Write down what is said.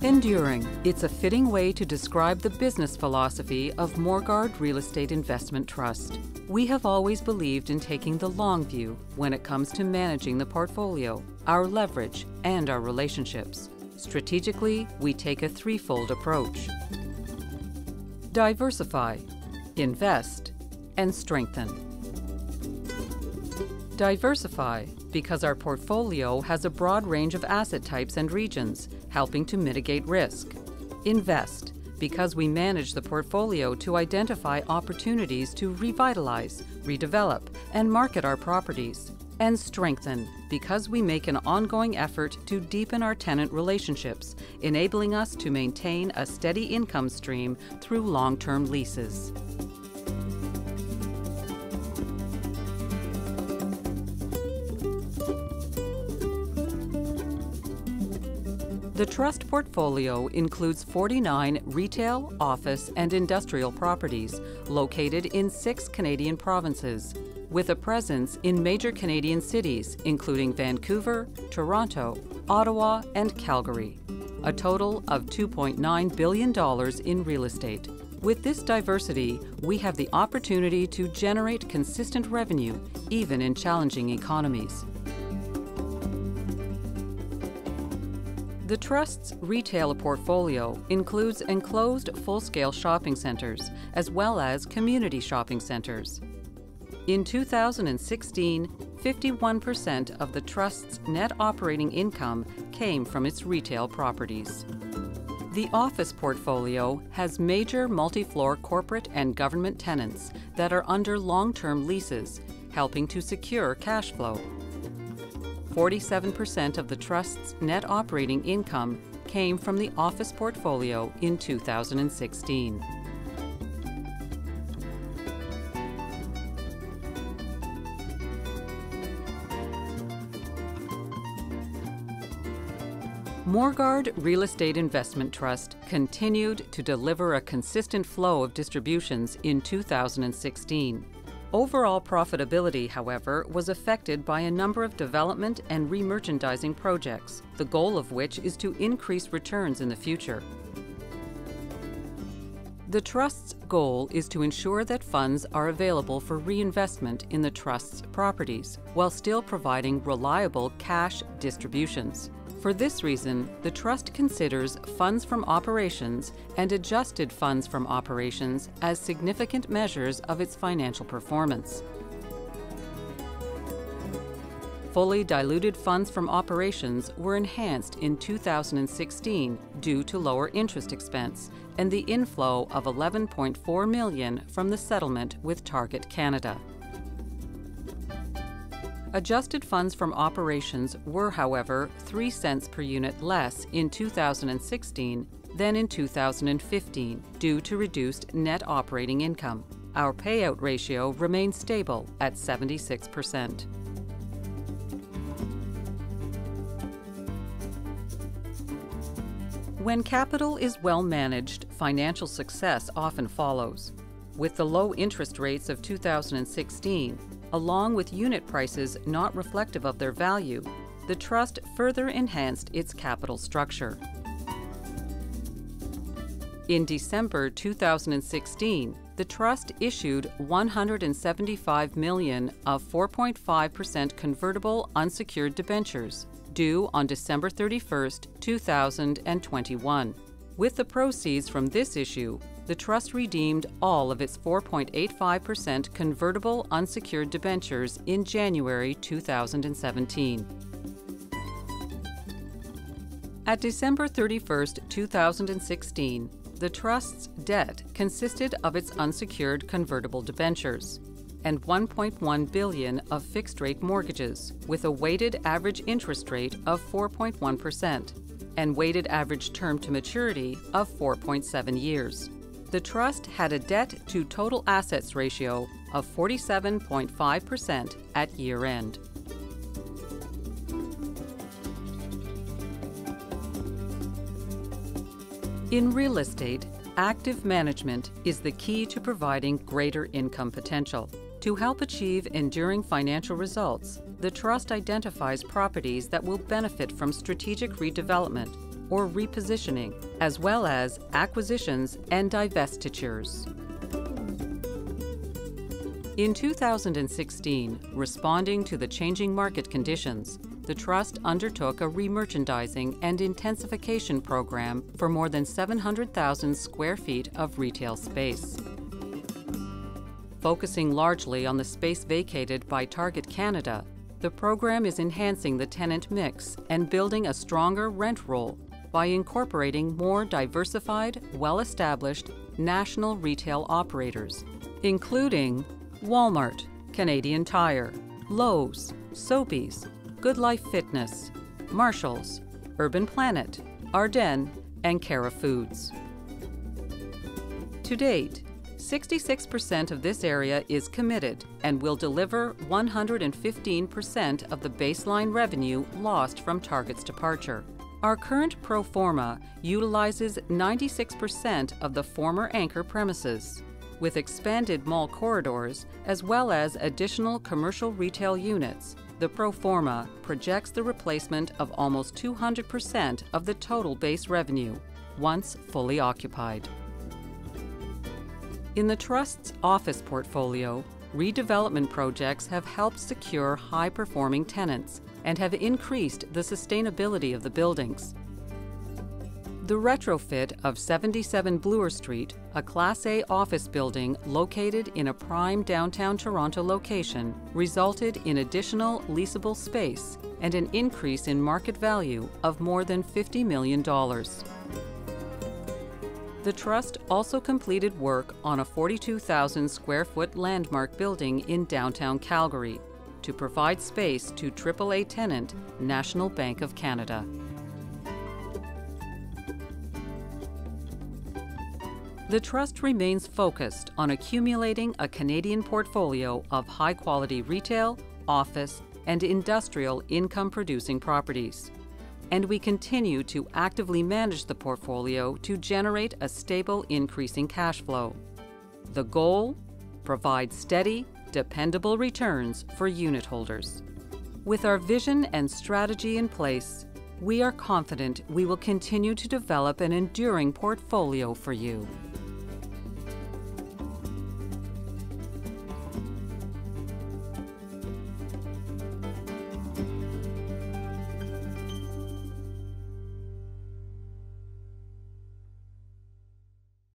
Enduring. It's a fitting way to describe the business philosophy of Morguard Real Estate Investment Trust. We have always believed in taking the long view when it comes to managing the portfolio, our leverage, and our relationships. Strategically, we take a threefold approach. Diversify, invest, and strengthen. Diversify, because our portfolio has a broad range of asset types and regions, helping to mitigate risk. Invest, because we manage the portfolio to identify opportunities to revitalize, redevelop, and market our properties. And strengthen, because we make an ongoing effort to deepen our tenant relationships, enabling us to maintain a steady income stream through long-term leases. The Trust portfolio includes 49 retail, office, and industrial properties located in 6 Canadian provinces, with a presence in major Canadian cities including Vancouver, Toronto, Ottawa, and Calgary. A total of $2.9 billion in real estate. With this diversity, we have the opportunity to generate consistent revenue, even in challenging economies. The Trust's retail portfolio includes enclosed full-scale shopping centers, as well as community shopping centers. In 2016, 51% of the Trust's net operating income came from its retail properties. The office portfolio has major multi-floor corporate and government tenants that are under long-term leases, helping to secure cash flow. 47% of the Trust's net operating income came from the office portfolio in 2016. Morguard Real Estate Investment Trust continued to deliver a consistent flow of distributions in 2016. Overall profitability, however, was affected by a number of development and remerchandising projects, the goal of which is to increase returns in the future. The Trust's goal is to ensure that funds are available for reinvestment in the Trust's properties, while still providing reliable cash distributions. For this reason, the Trust considers funds from operations and adjusted funds from operations as significant measures of its financial performance. Fully diluted funds from operations were enhanced in 2016 due to lower interest expense and the inflow of $11.4 million from the settlement with Target Canada. Adjusted funds from operations were, however, 3 cents per unit less in 2016 than in 2015 due to reduced net operating income. Our payout ratio remained stable at 76%. When capital is well managed, financial success often follows. With the low interest rates of 2016, along with unit prices not reflective of their value, the Trust further enhanced its capital structure. In December 2016, the Trust issued $175 million of 4.5% convertible unsecured debentures, due on December 31, 2021. With the proceeds from this issue, the Trust redeemed all of its 4.85% convertible unsecured debentures in January 2017. At December 31, 2016, the Trust's debt consisted of its unsecured convertible debentures and $1.1 billion of fixed-rate mortgages with a weighted average interest rate of 4.1% and weighted average term to maturity of 4.7 years. The Trust had a debt-to-total assets ratio of 47.5% at year-end. In real estate, active management is the key to providing greater income potential. To help achieve enduring financial results, the Trust identifies properties that will benefit from strategic redevelopment, or repositioning, as well as acquisitions and divestitures. In 2016, responding to the changing market conditions, the Trust undertook a remerchandising and intensification program for more than 700,000 square feet of retail space. Focusing largely on the space vacated by Target Canada, the program is enhancing the tenant mix and building a stronger rent roll by incorporating more diversified, well-established national retail operators, including Walmart, Canadian Tire, Lowe's, Sobeys, Good Life Fitness, Marshalls, Urban Planet, Ardennes, and Cara Foods. To date, 66% of this area is committed and will deliver 115% of the baseline revenue lost from Target's departure. Our current pro forma utilizes 96% of the former anchor premises. With expanded mall corridors, as well as additional commercial retail units, the pro forma projects the replacement of almost 200% of the total base revenue, once fully occupied. In the Trust's office portfolio, redevelopment projects have helped secure high-performing tenants and have increased the sustainability of the buildings. The retrofit of 77 Bloor Street, a Class A office building located in a prime downtown Toronto location, resulted in additional leasable space and an increase in market value of more than $50 million. The Trust also completed work on a 42,000 square foot landmark building in downtown Calgary to provide space to AAA tenant National Bank of Canada. The Trust remains focused on accumulating a Canadian portfolio of high-quality retail, office, and industrial income-producing properties. And we continue to actively manage the portfolio to generate a stable, increasing cash flow. The goal? Provide steady, dependable returns for unit holders. With our vision and strategy in place, we are confident we will continue to develop an enduring portfolio for you.